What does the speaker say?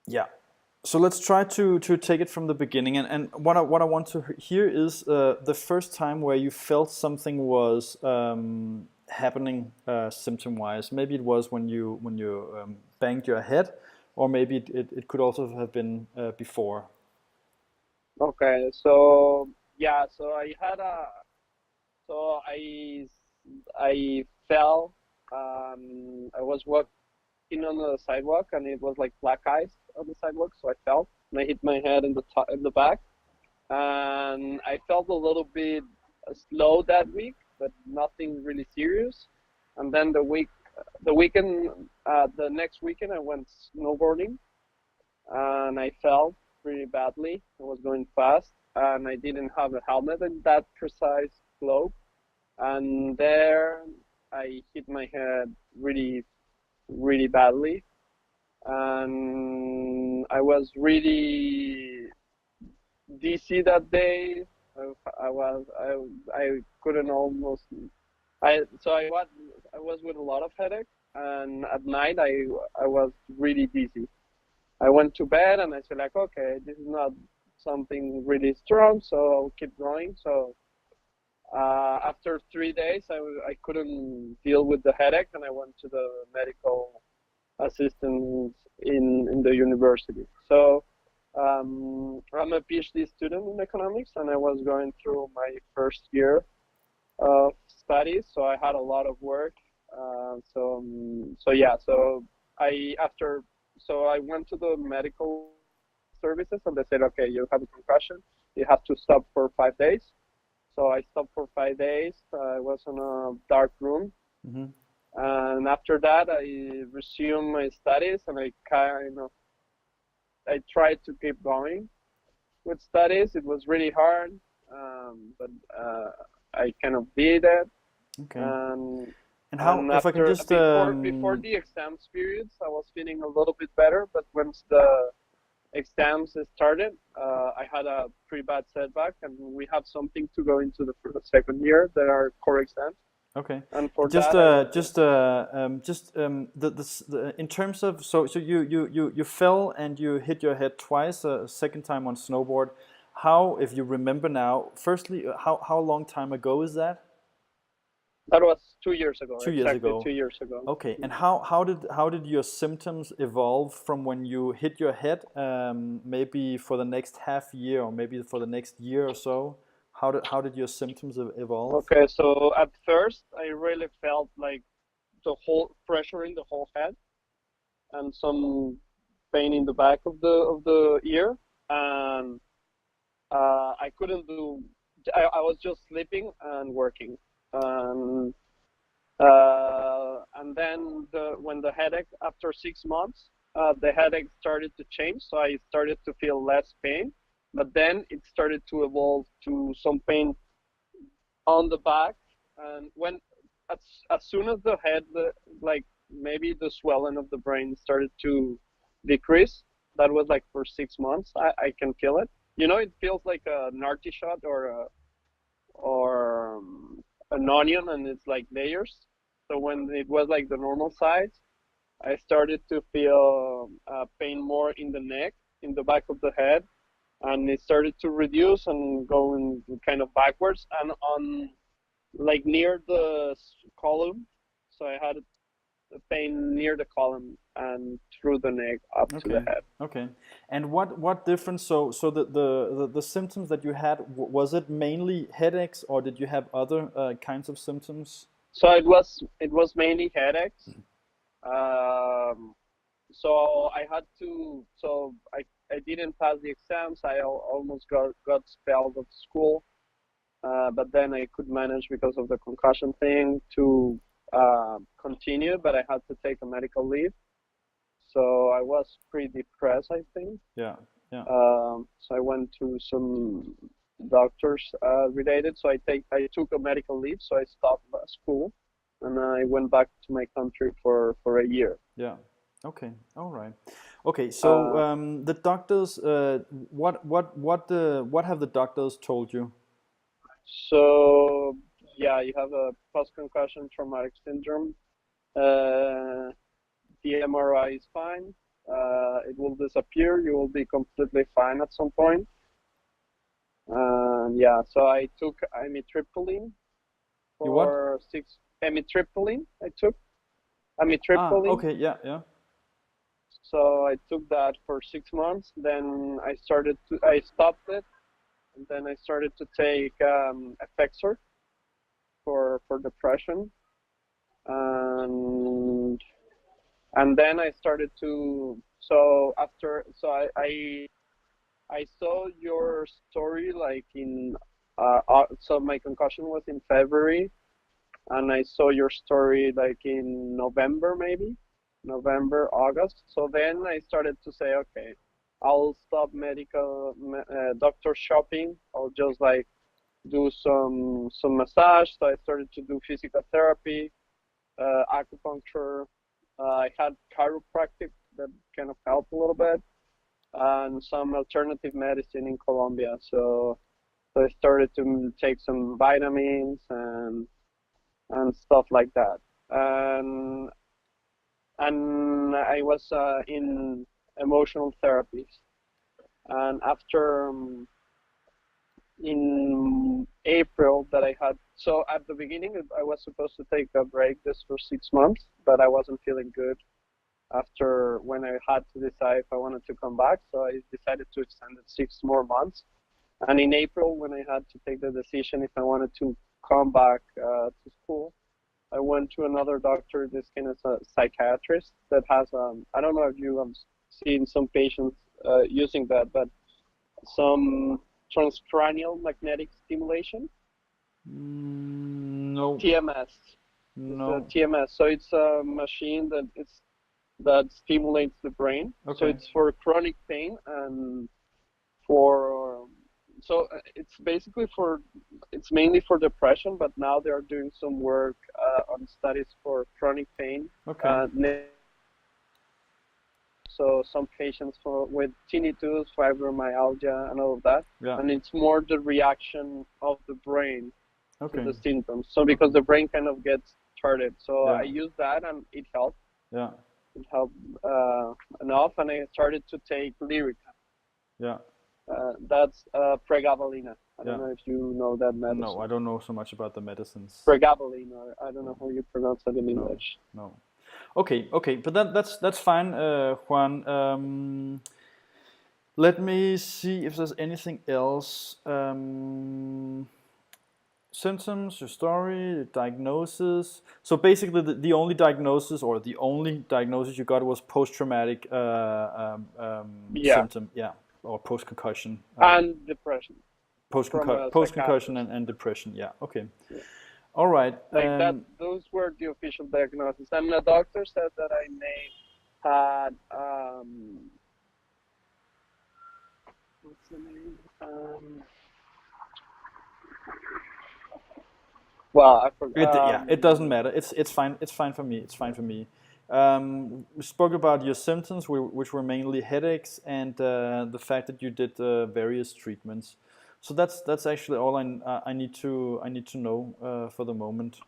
Yeah. So let's try to take it from the beginning. And what I want to hear is the first time where you felt something was happening symptom wise. Maybe it was when you banged your head, or maybe it could also have been before. Okay, so yeah, so I fell. I was walking on the sidewalk, and it was like black ice on the sidewalk, so I fell and I hit my head in the top, in the back, and I felt a little bit slow that week, but nothing really serious. And then the next weekend, I went snowboarding, and I fell pretty badly. I was going fast, and I didn't have a helmet in that precise slope. And there, I hit my head really, really badly, and I was really dizzy that day. I couldn't almost I was with a lot of headache, and at night I was really dizzy. I went to bed and I said like, okay, this is not something really strong, so I'll keep going. So after 3 days, I couldn't deal with the headache, and I went to the medical assistant in the university. So I'm a PhD student in economics, and I was going through my first year of studies, so I had a lot of work. So yeah, so I after so I went to the medical services, and they said, okay, you have a concussion, you have to stop for 5 days. So I stopped for 5 days. I was in a dark room, Hmm. and after that, I resumed my studies, and I tried to keep going with studies. It was really hard, but I kind of did it. Okay. And And how, and if I can after just before the exams periods, I was feeling a little bit better. But once the exams started, I had a pretty bad setback, and we have something to go into the second year that are core exams. Okay. And for that, I was In terms of, so you fell and you hit your head twice, a second time on snowboard. How, if you remember now, firstly, how long time ago is that? that was 2 years ago, 2 years exactly ago. 2 years ago. Okay. And how did your symptoms evolve from when you hit your head, maybe for the next half year or maybe for the next year or so? How did your symptoms evolve? Okay, so at first, I really felt like the whole pressure in the whole head and some pain in the back of the ear, and I couldn't do. I was just sleeping and working, and then when the headache after 6 months, the headache started to change, so I started to feel less pain, but then it started to evolve to some pain on the back, and as, as soon as like maybe the swelling of the brain started to decrease, that was like for 6 months. I can feel it. It feels like a narty shot or an onion, and it's like layers. So when it was like the normal size, I started to feel pain more in the neck, in the back of the head, and it started to reduce and going kind of backwards and on like near the column. So I had a pain near the column and through the neck up to the Okay. head. Okay. And what difference? So the symptoms that you had, was it mainly headaches, or did you have other kinds of symptoms? So it was mainly headaches. Um, so I had to. So I didn't pass the exams. I almost got expelled of school. But then I could manage because of the concussion thing to continue. But I had to take a medical leave. So I was pretty depressed, I think. Yeah. Yeah. So I went to some doctors related. So I took a medical leave. So I stopped school, and I went back to my country for a year. Yeah. Okay. All right. Okay. So Uh, the doctors, what have the doctors told you? so yeah, you have a post concussion traumatic syndrome. Uh, the MRI is fine. it will disappear. You will be completely fine at some point. Yeah, so I took amitriptyline You what? for six. Amitriptyline, I took Ah, amitriptyline. okay, yeah, yeah. So I took that for 6 months. Then I stopped it, and then I started to take Effexor for depression, and then I started to. So after, so I saw your story like in so my concussion was in February, and I saw your story like in November, maybe November, August. So then I started to say, okay, I'll stop doctor shopping. I'll just like do some massage. So I started to do physical therapy, acupuncture. I had chiropractic that kind of helped a little bit, and some alternative medicine in Colombia. So I started to take some vitamins and stuff like that. And I was in emotional therapies. And after in April that I had, so at the beginning I was supposed to take a break just for 6 months, but I wasn't feeling good after when I had to decide if I wanted to come back. So I decided to extend it 6 more months. And in April, when I had to take the decision if I wanted to come back to school, I went to another doctor, this kind of a psychiatrist that has, I don't know if you have seen some patients using that, but some transcranial magnetic stimulation, No, TMS. It's a no. TMS. So it's a machine that stimulates the brain. So Okay, it's for chronic pain and for it's basically it's mainly for depression, but now they are doing some work on studies for chronic pain. okay, So some patients with tinnitus, fibromyalgia, and all of that, yeah, and it's more the reaction of the brain to okay, the symptoms. So because the brain kind of gets started, so I yeah, used that and it helped. yeah, It helped enough, and I started to take Lyrica. yeah, That's pregabalina. I don't yeah. know if you know that No, I medicine. don't know so much about the medicines. Pregabalin, I don't know No, how you pronounce it in no, English. no. Okay, okay, but that's fine, Juan. Let me see if there's anything else. Symptoms, your story, the diagnosis. So basically, the only diagnosis or the only diagnosis you got was post-traumatic Yeah, symptom, yeah, or post-concussion, and depression from a post-concussion psychiatrist. and depression. Yeah. Okay. Yeah. All right. Like that, those were the official diagnoses. And the doctor said that I may had what's the name? Well, I forgot. Yeah, it doesn't matter. It's fine. It's fine for me. It's fine for me. We spoke about your symptoms, which were mainly headaches, and the fact that you did various treatments. So that's actually all I need to know for the moment.